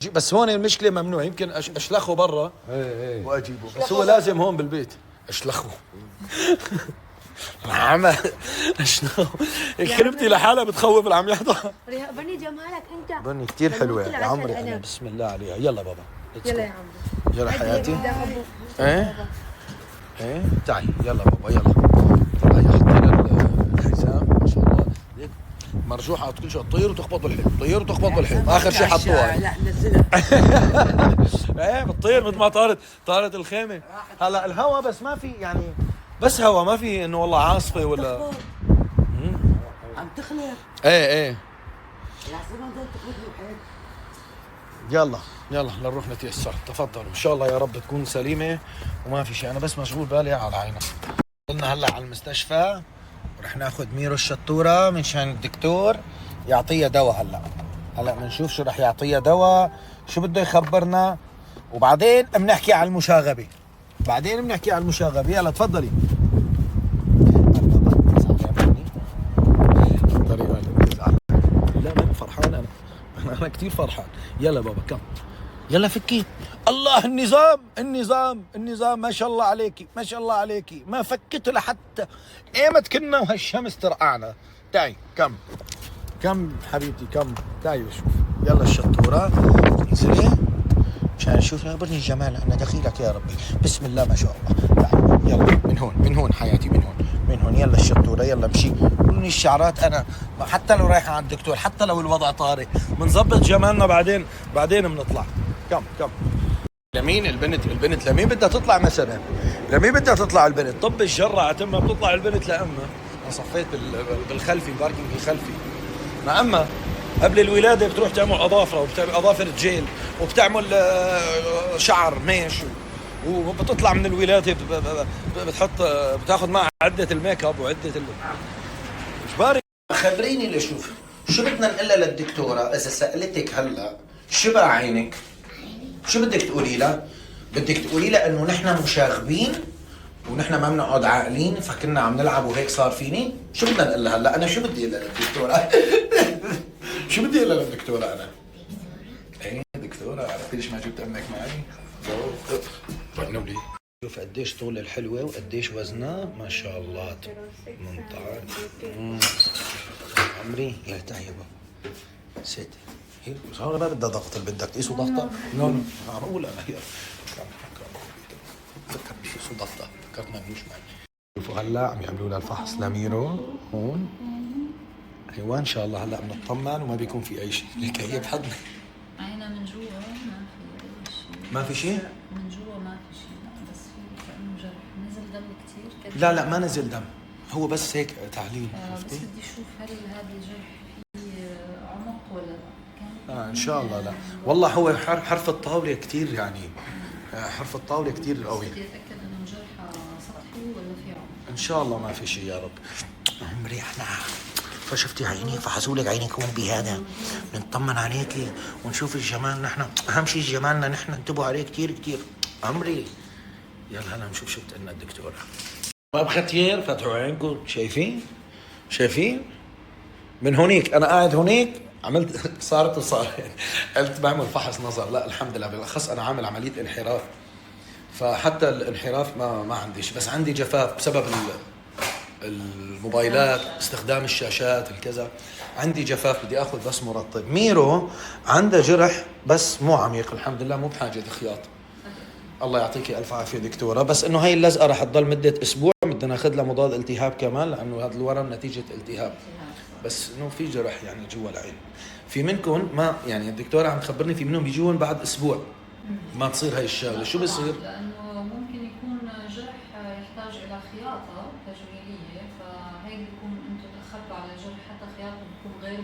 بس هون المشكله ممنوع، يمكن اشلخه برا ايه واجيبه، بس هو لازم هون بالبيت اشلخه. عم اشلخه خربتي لحالها بتخوف اللي عم يحضر. بني جمالك انت. بني كثير حلوه يا عمري. أنا. بسم الله عليها. يلا بابا يلا يا عمري. يلا حياتي. ايه ايه تعي يلا بابا يلا. طلعي حطي لنا الحزام ما شاء الله. مرجوحه على كل شيء، تطير وتخبط بالحيط، تطير وتخبط بالحيط، اخر شيء حطوها. لا نزلها. ايه بتطير مثل ما طارت الخيمه. هلا الهواء بس ما في يعني، بس هواء ما في انه والله عاصفه ولا عم تخلق. ايه لازم نضل تخلق الحيط. يلا يلا لنروح نتيسر. تفضلوا ان شاء الله يا رب تكون سليمه وما في شيء. انا بس مشغول بالي على عينك. وصلنا هلا على المستشفى ورح ناخذ ميرو الشطوره من شان الدكتور يعطيها دواء. هلا بنشوف شو رح يعطيها دواء، شو بده يخبرنا، وبعدين بنحكي على المشاغبه. يلا تفضلي. لا ما فرحان انا كثير فرحان. يلا بابا كم يلا فكي. الله النظام ما شاء الله عليكي ما فكت لحتى ايمت كنا وهالشمس ترقعنا. تعي كم حبيبتي كم. تعي شوف. يلا الشطوره انزلي مشان نشوف. خبرني الجمال انا دخيلك يا ربي. بسم الله ما شاء الله. تعي يلا من هون حياتي من هون. يلا الشطوره يلا امشي. قولني الشعرات انا حتى لو رايحه عند الدكتور، حتى لو الوضع طارئ بنظبط جمالنا بعدين بنطلع. كم لمين البنت لمين بدها تطلع مثلا؟ لمين بدها تطلع البنت؟ طب الجرة تم بتطلع البنت لأمها. أنا صفيت بالخلفي الباركينج الخلفي. مع أمها قبل الولادة بتروح تعمل أظافرها وبتعمل أظافر جيل وبتعمل شعر ميش، وبتطلع من الولادة بتاخذ معها عدة الميك اب وعدة إجباري. خبريني لشوف شو بدنا نقلها للدكتورة إذا سألتك هلا شبع عينك شو بدك تقولي لها؟ بدك تقولي لها انه نحن مشاغبين ونحن ما بنقعد عاقلين فكنا عم نلعب وهيك صار فيني؟ شو بدنا نقول لها هلا؟ انا شو بدي اقول لها للدكتورة؟ شو بدي اقول لها للدكتورة انا؟ ايه دكتورة عرفتي ليش ما جبت امك معي؟ رنولي شوف قديش طول الحلوة وقديش وزنها ما شاء الله. 18 عمري يا تعيبة ست. هي صار ما بدها ضغط اللي بدك تقيسوا ضغطها؟ نو معقول انا هي فكرني شو اسمه ضغطها، فكرت ما بيمش معي. شوفوا هلا عم يعملوا لها الفحص لميرو هون. ايوه ان شاء الله هلا بنطمن وما بيكون في اي شيء. ليك هي بحضني عينا من جوا ما في شيء. ما في شيء؟ من جوا ما في شيء، لا بس في كأنه جرح. نزل دم كثير؟ لا ما نزل دم، هو بس هيك تعليل. بس بدي اشوف هل هذا الجرح فيه عمق ولا لا. ان شاء الله لا والله. هو حرف الطاوله كثير يعني، حرف الطاوله كثير قوي. بدي اتاكد انه جرحه سطحي ولا في عمق. ان شاء الله ما في شيء يا رب. عمري احنا فشفتي عيني فحصولك عينك هون بهذا نطمن عليكي ونشوف الجمال. نحن اهم شيء جمالنا نحن انتبهوا عليه كثير عمري. يلا هلا نشوف شو بتقلنا الدكتوره. ما بختير فتحوا عينكم. شايفين من هونيك انا قاعد هونيك عملت صارت قلت بعمل فحص نظر. لا الحمد لله، بالاخص انا عامل عمليه انحراف، فحتى الانحراف ما عندي شيء، بس عندي جفاف بسبب الموبايلات، استخدام الشاشات الكذا. عندي جفاف بدي اخذ بس مرطب. ميرو عنده جرح بس مو عميق الحمد لله، مو بحاجه خياط. الله يعطيكي الف عافيه دكتوره. بس انه هاي اللزقه رح تضل مده اسبوع، بدنا ناخذ لها مضاد التهاب كمان لانه هذا الورم نتيجه التهاب. بس انه في جرح يعني جوا العين. في منكم ما يعني الدكتوره عم تخبرني في منهم بيجون بعد اسبوع ما تصير هاي الشغله. شو بصير؟ لانه ممكن يكون جرح يحتاج الى خياطه تجميليه، فهيك بيكون انتم تاخرتوا على الجرح حتى خياطه بتكون غير